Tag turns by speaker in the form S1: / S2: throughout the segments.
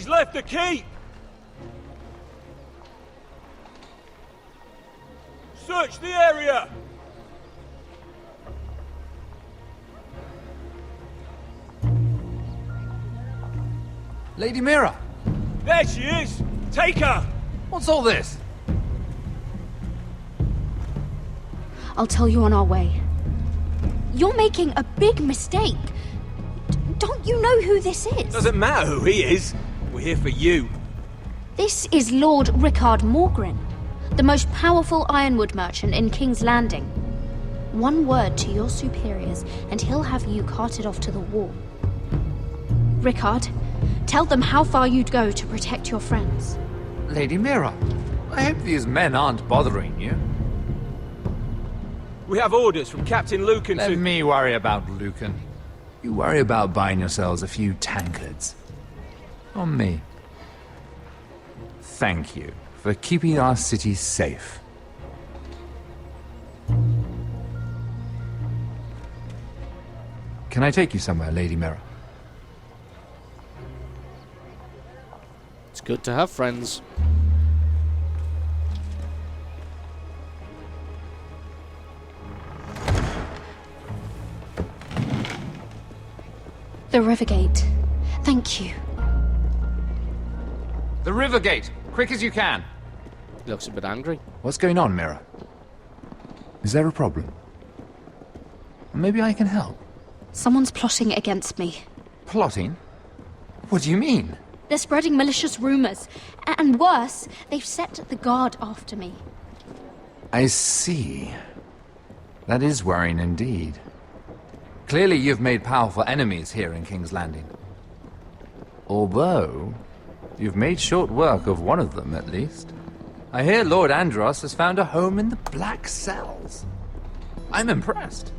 S1: He's left the keep! Search the area!
S2: Lady Mira!
S1: There she is! Take her!
S2: What's all this?
S3: I'll tell you on our way. You're making a big mistake. Don't you know who this is?
S1: Doesn't matter who he is. We're here for you.
S3: This is Lord Rickard Morgren, the most powerful ironwood merchant in King's Landing. One word to your superiors, and he'll have you carted off to the wall. Rickard, tell them how far you'd go to protect your friends.
S2: Lady Mira, I hope these men aren't bothering you.
S1: We have orders from Captain Lucan
S2: Let
S1: to...
S2: me worry about Lucan. You worry about buying yourselves a few tankards. On me. Thank you for keeping our city safe. Can I take you somewhere, Lady Mira?
S4: It's good to have friends.
S3: The Rivergate. Thank you.
S2: The Rivergate! Quick as you can!
S4: He looks a bit angry.
S2: What's going on, Mira? Is there a problem? Maybe I can help.
S3: Someone's plotting against me.
S2: Plotting? What do you mean?
S3: They're spreading malicious rumors. And worse, they've set the guard after me.
S2: I see. That is worrying indeed. Clearly you've made powerful enemies here in King's Landing. Although, you've made short work of one of them, at least. I hear Lord Andros has found a home in the Black Cells. I'm impressed.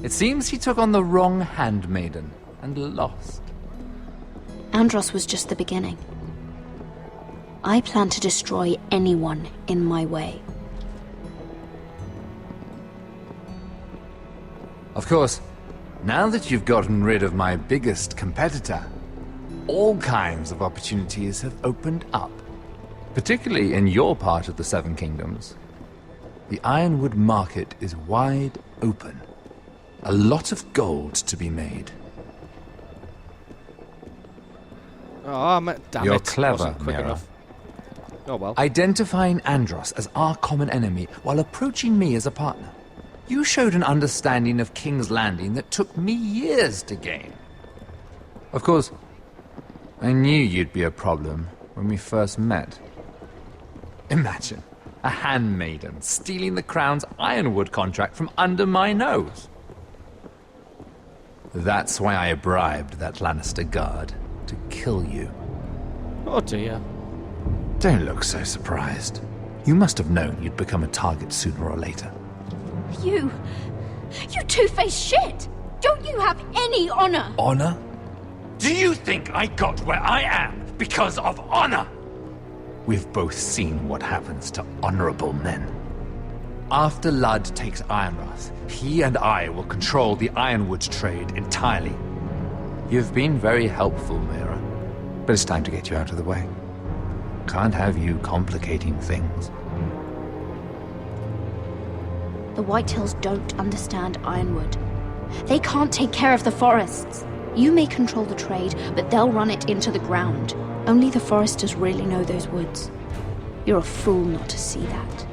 S2: It seems he took on the wrong handmaiden and lost.
S3: Andros was just the beginning. I plan to destroy anyone in my way.
S2: Of course, now that you've gotten rid of my biggest competitor, all kinds of opportunities have opened up. Particularly in your part of the Seven Kingdoms. The ironwood market is wide open. A lot of gold to be made.
S4: Oh, damn
S2: You're
S4: it.
S2: clever,
S4: Wasn't quick
S2: Mira.
S4: enough. Oh well.
S2: Identifying Andros as our common enemy while approaching me as a partner. You showed an understanding of King's Landing that took me years to gain. Of course, I knew you'd be a problem when we first met. Imagine a handmaiden stealing the Crown's ironwood contract from under my nose. That's why I bribed that Lannister guard to kill you.
S4: Oh dear.
S2: Don't look so surprised. You must have known you'd become a target sooner or later.
S3: You two-faced shit! Don't you have any honor?
S2: Honor? Do you think I got where I am because of honor? We've both seen what happens to honorable men. After Ludd takes Ironrath, he and I will control the ironwood trade entirely. You've been very helpful, Mira, but it's time to get you out of the way. Can't have you complicating things.
S3: The Whitehills don't understand ironwood. They can't take care of the forests. You may control the trade, but they'll run it into the ground. Only the foresters really know those woods. You're a fool not to see that.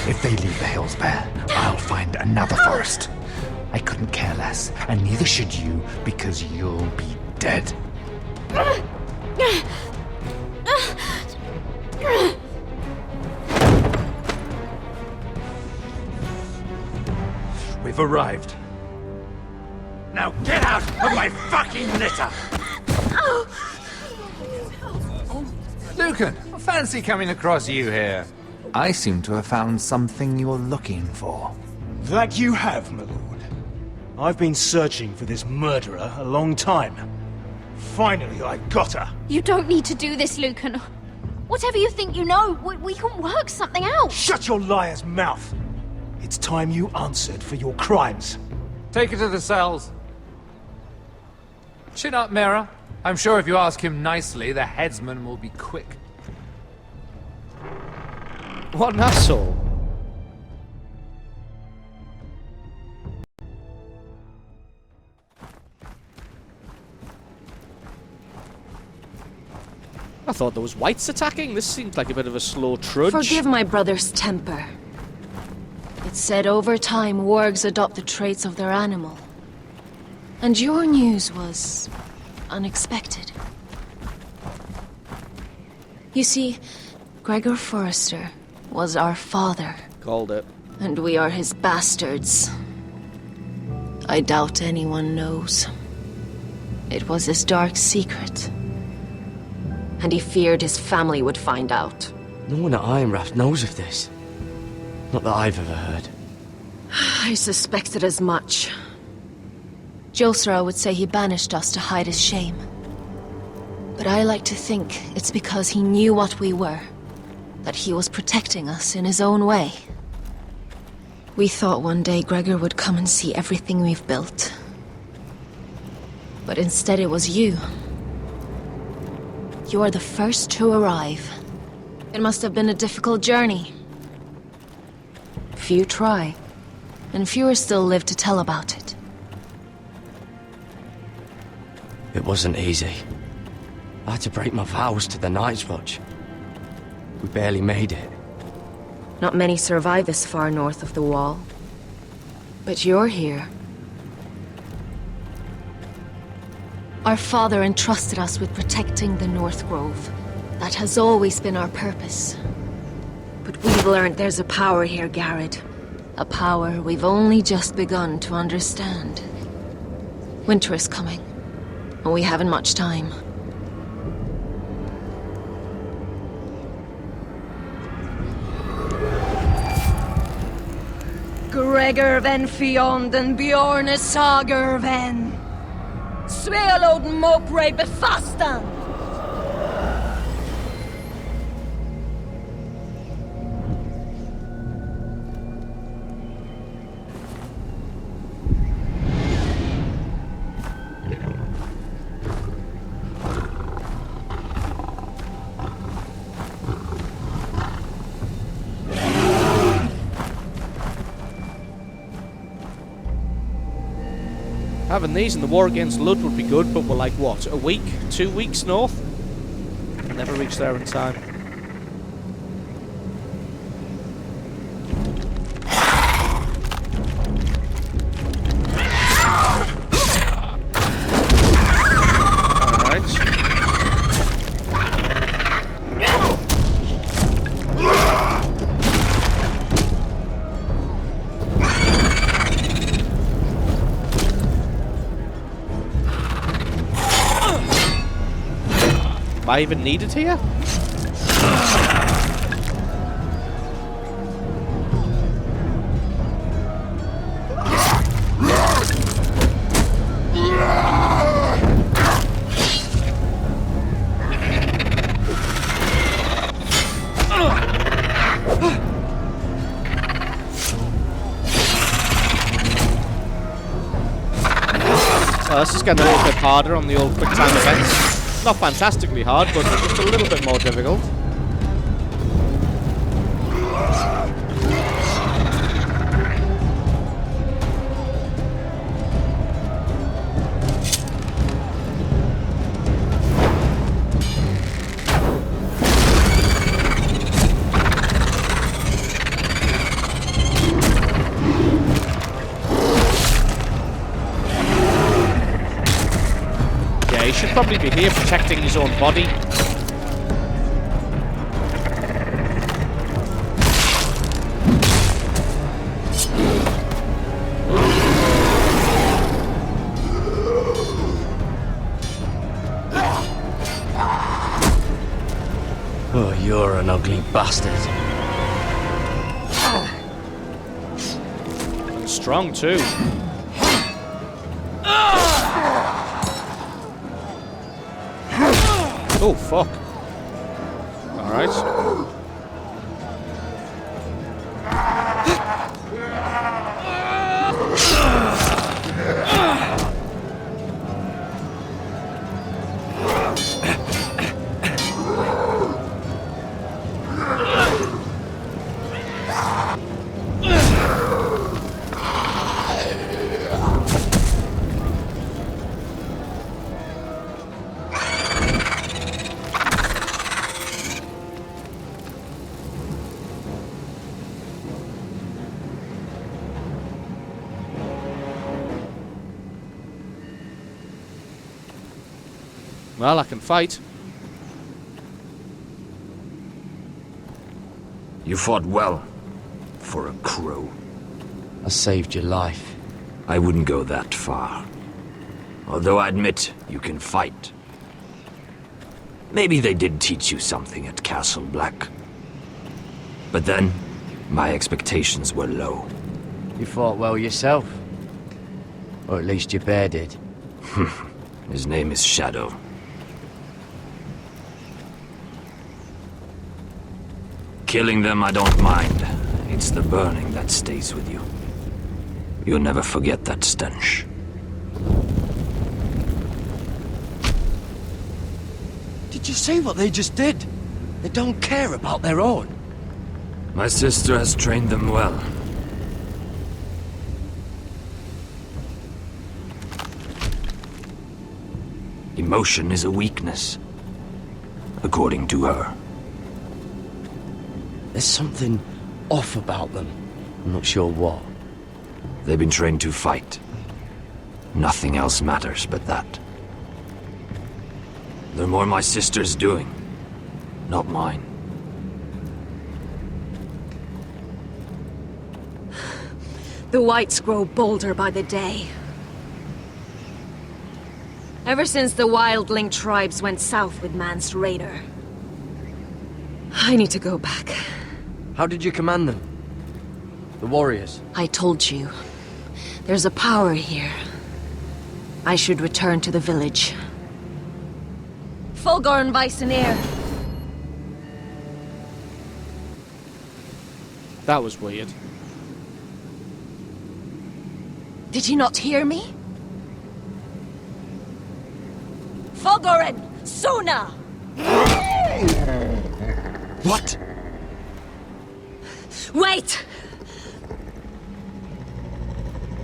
S2: If they leave the hills bare, I'll find another forest. I couldn't care less, and neither should you, because you'll be dead. We've arrived. Now get out of my fucking litter! Lucan, I fancy coming across you here. I seem to have found something you're looking for.
S5: That you have, my lord. I've been searching for this murderer a long time. Finally, I got her.
S3: You don't need to do this, Lucan. Whatever you think you know, we can work something out.
S5: Shut your liar's mouth. It's time you answered for your crimes.
S2: Take her to the cells. Chin up, Mira. I'm sure if you ask him nicely, the headsman will be quick.
S4: What an asshole. I thought there was whites attacking. This seems like a bit of a slow trudge.
S6: Forgive my brother's temper. It's said over time wargs adopt the traits of their animal. And your news was unexpected. You see, Gregor Forrester was our father,
S4: Called it.
S6: and we are his bastards. I doubt anyone knows. It was his dark secret. And he feared his family would find out.
S7: No one at Ironraft knows of this. Not that I've ever heard.
S6: I suspected as much. Josra would say he banished us to hide his shame. But I like to think it's because he knew what we were. That he was protecting us in his own way. We thought one day Gregor would come and see everything we've built. But instead it was you. You are the first to arrive. It must have been a difficult journey. Few try, and fewer still live to tell about it.
S7: It wasn't easy. I had to break my vows to the Night's Watch. We barely made it.
S6: Not many survive this far north of the Wall. But you're here. Our father entrusted us with protecting the North Grove. That has always been our purpose. But we've learned there's a power here, Garrett. A power we've only just begun to understand. Winter is coming, and we haven't much time. Gregor ven Fionden Bjorne Sager ven. Sveloden Mopre befastan!
S4: Having these in the war against Lud would be good, but we're like, what, a week? 2 weeks north? Never reach there in time. Alright. Am I even needed here? This is getting a little bit harder on the old quick time events. Not fantastically hard, but just a little bit more difficult. He should probably be here protecting his own body.
S7: Oh, you're an ugly bastard.
S4: And strong too. Oh, fuck. Alright. Well, I can fight.
S8: You fought well. For a crow.
S7: I saved your life.
S8: I wouldn't go that far. Although I admit, you can fight. Maybe they did teach you something at Castle Black. But then, my expectations were low.
S7: You fought well yourself. Or at least your bear did.
S8: His name is Shadow. Killing them I don't mind. It's the burning that stays with you. You'll never forget that stench.
S7: Did you see what they just did? They don't care about their own.
S8: My sister has trained them well. Emotion is a weakness, according to her.
S7: There's something off about them. I'm not sure what.
S8: They've been trained to fight. Nothing else matters but that. They're more my sister's doing, not mine.
S6: The whites grow bolder by the day. Ever since the wildling tribes went south with Man's raider. I need to go back.
S7: How did you command them? The warriors?
S6: I told you. There's a power here. I should return to the village. Fulgor and Vysenir.
S4: That was weird.
S6: Did you not hear me? Fulgorin! Suna!
S8: What?
S6: Wait!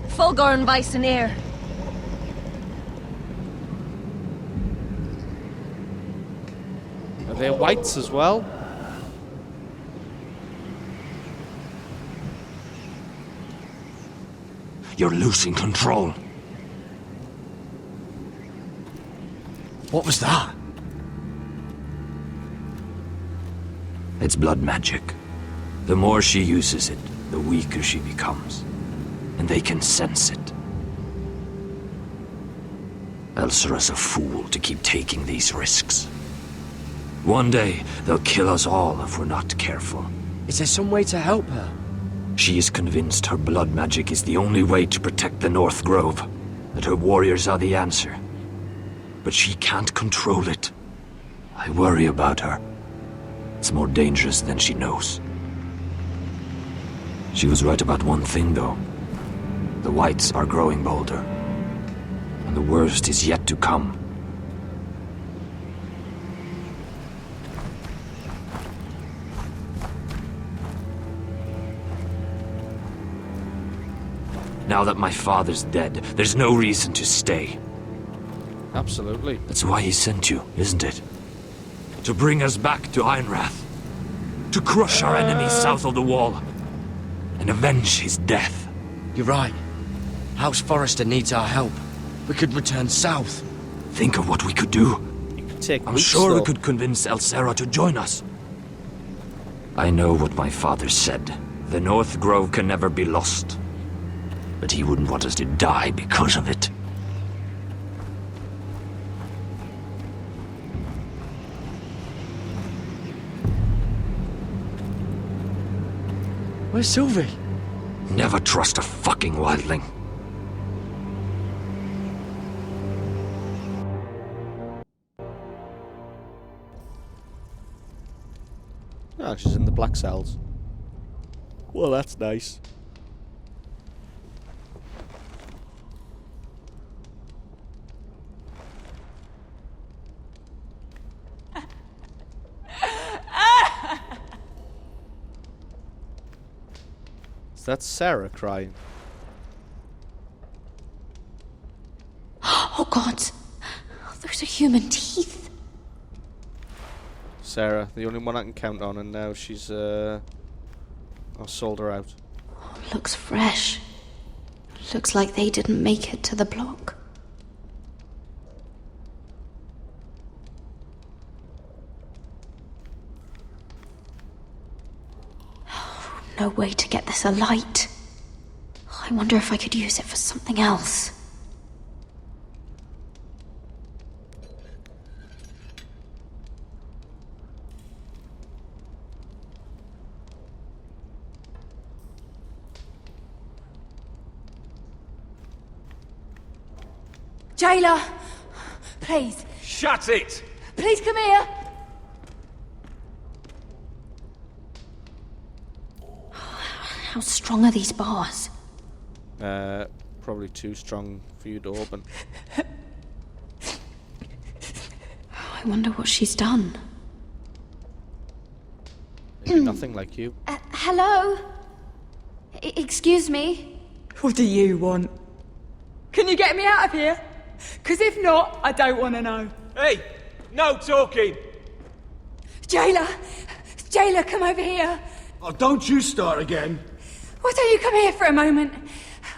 S6: Fulgor and Vysenir.
S4: Are they whites as well?
S8: You're losing control.
S7: What was that?
S8: It's blood magic. The more she uses it, the weaker she becomes. And they can sense it. Elsera's a fool to keep taking these risks. One day, they'll kill us all if we're not careful.
S7: Is there some way to help her?
S8: She is convinced her blood magic is the only way to protect the North Grove, that her warriors are the answer. But she can't control it. I worry about her. It's more dangerous than she knows. She was right about one thing, though. The whites are growing bolder. And the worst is yet to come. Now that my father's dead, there's no reason to stay.
S4: Absolutely.
S8: That's why he sent you, isn't it? To bring us back to Ironrath. To crush our enemies south of the wall. And avenge his death.
S7: You're right. House Forrester needs our help. We could return south.
S8: Think of what we could do.
S4: It could take
S8: I'm
S4: weeks,
S8: sure we
S4: though.
S8: could convince Elsera to join us. I know what my father said. The North Grove can never be lost. But he wouldn't want us to die because of it.
S7: Where's Sylvie?
S8: Never trust a fucking wildling.
S4: Oh, she's in the black cells. Well, that's nice. That's Sarah crying.
S3: Oh god! Those are human teeth!
S4: Sarah, the only one I can count on, and now she's, I sold her out.
S3: Looks fresh. Looks like they didn't make it to the block. no way to get this alight. I wonder if I could use it for something else.
S9: Jailer! Please,
S1: Shut it!
S9: please come here!
S3: How strong are these bars?
S4: Probably too strong for you to open.
S3: I wonder what she's done.
S4: Maybe nothing like you.
S3: Hello? Excuse me?
S9: What do you want? Can you get me out of here? Because if not, I don't want to know.
S1: Hey! No talking!
S9: Jailer! Jailer, come over here!
S5: Oh, don't you start again.
S9: Why don't you come here for a moment?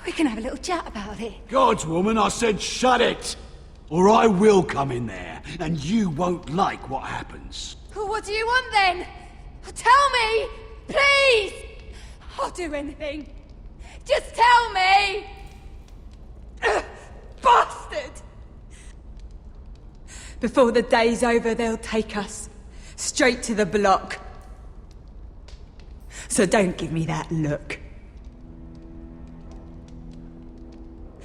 S9: We can have a little chat about it.
S5: God's woman, I said shut it! Or I will come in there, and you won't like what happens.
S9: Well, what do you want then? Tell me! Please! I'll do anything. Just tell me! Bastard! Before the day's over, they'll take us straight to the block. So don't give me that look.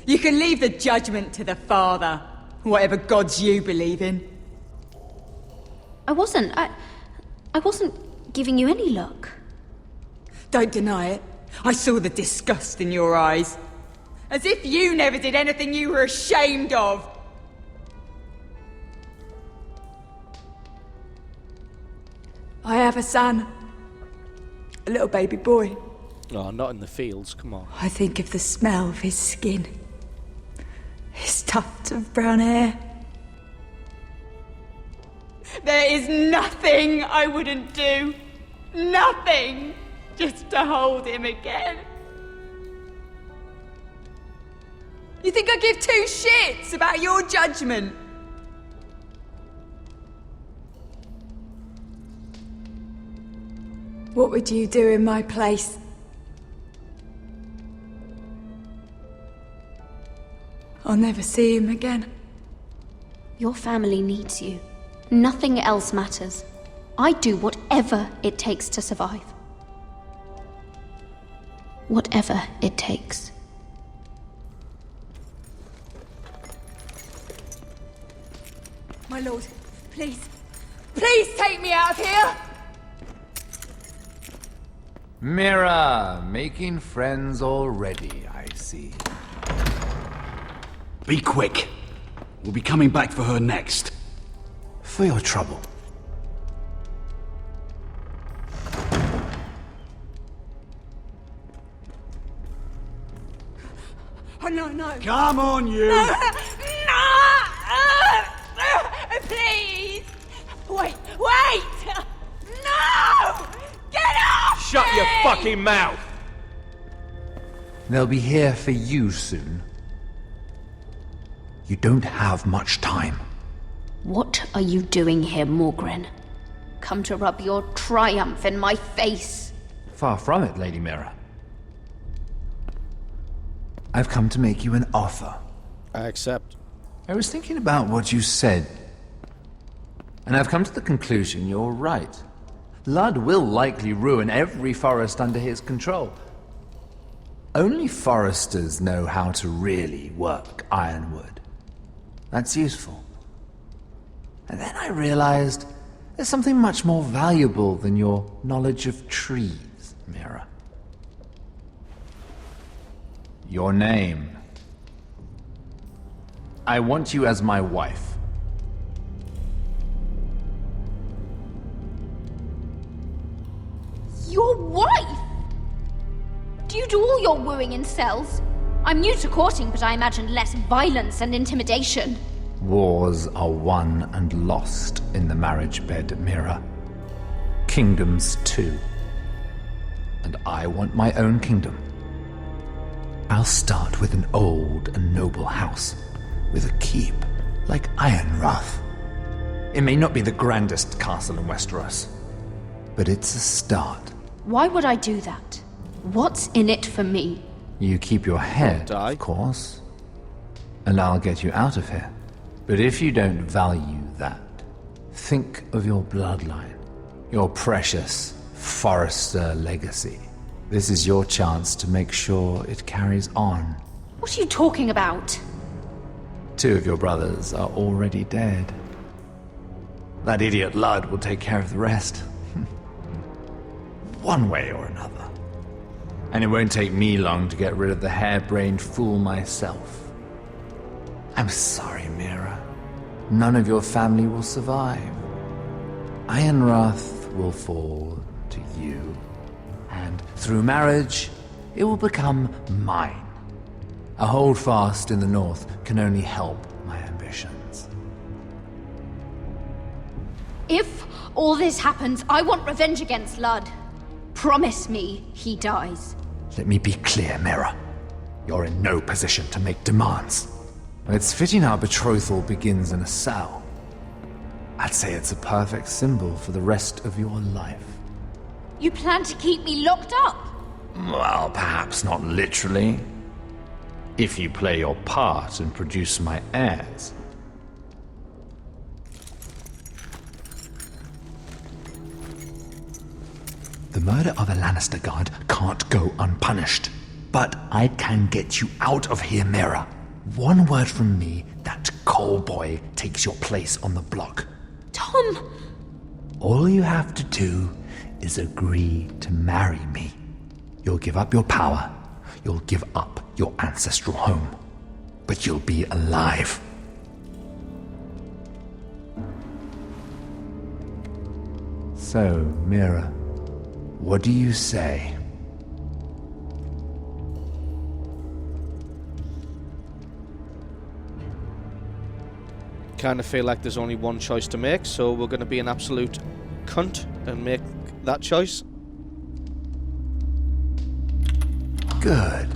S9: You can leave the judgment to the Father, whatever gods you believe in.
S3: I wasn't giving you any look.
S9: Don't deny it. I saw the disgust in your eyes. As if you never did anything you were ashamed of. I have a son. A little baby boy.
S4: Oh, not in the fields, come on.
S9: I think of the smell of his skin. His tufts of brown hair. There is nothing I wouldn't do. Nothing! Just to hold him again. You think I give two shits about your judgment? What would you do in my place? I'll never see him again.
S3: Your family needs you. Nothing else matters. I'd do whatever it takes to survive. Whatever it takes.
S9: My lord, please. Please take me out of here!
S2: Mira, making friends already, I see.
S5: Be quick. We'll be coming back for her next.
S2: For your trouble.
S9: Oh, no, no.
S5: Come on, you!
S9: No! Please! Wait! No! Get off
S1: Shut
S9: me!
S1: your fucking mouth!
S2: They'll be here for you soon. You don't have much time.
S3: What are you doing here, Morgren? Come to rub your triumph in my face?
S2: Far from it, Lady Mira. I've come to make you an offer.
S4: I accept.
S2: I was thinking about what you said, and I've come to the conclusion you're right. Ludd will likely ruin every forest under his control. Only foresters know how to really work ironwood. That's useful. And then I realized there's something much more valuable than your knowledge of trees, Mira. Your name. I want you as my wife.
S3: Your wife? Do you do all your wooing in cells? I'm new to courting, but I imagine less violence and intimidation.
S2: Wars are won and lost in the marriage bed, Mira. Kingdoms too. And I want my own kingdom. I'll start with an old and noble house, with a keep, like Ironrath. It may not be the grandest castle in Westeros, but it's a start.
S3: Why would I do that? What's in it for me?
S2: You keep your head,
S4: die.
S2: of course, and I'll get you out of here. But if you don't value that, think of your bloodline, your precious Forrester legacy. This is your chance to make sure it carries on.
S3: What are you talking about?
S2: 2 of your brothers are already dead. That idiot Ludd will take care of the rest. One way or another. And it won't take me long to get rid of the harebrained fool myself. I'm sorry, Mira. None of your family will survive. Ironrath will fall to you. And through marriage, it will become mine. A holdfast in the north can only help my ambitions.
S3: If all this happens, I want revenge against Ludd. Promise me he dies.
S2: Let me be clear, Mira. You're in no position to make demands. It's fitting our betrothal begins in a cell. I'd say it's a perfect symbol for the rest of your life.
S3: You plan to keep me locked up?
S2: Well, perhaps not literally. If you play your part and produce my heirs. The murder of a Lannister guard can't go unpunished. But I can get you out of here, Mira. One word from me, that coal boy takes your place on the block.
S3: Tom!
S2: All you have to do is agree to marry me. You'll give up your power. You'll give up your ancestral home. But you'll be alive. So, Mira, what do you say?
S4: Kind of feel like there's only one choice to make, so we're going to be an absolute cunt and make that choice.
S2: Good.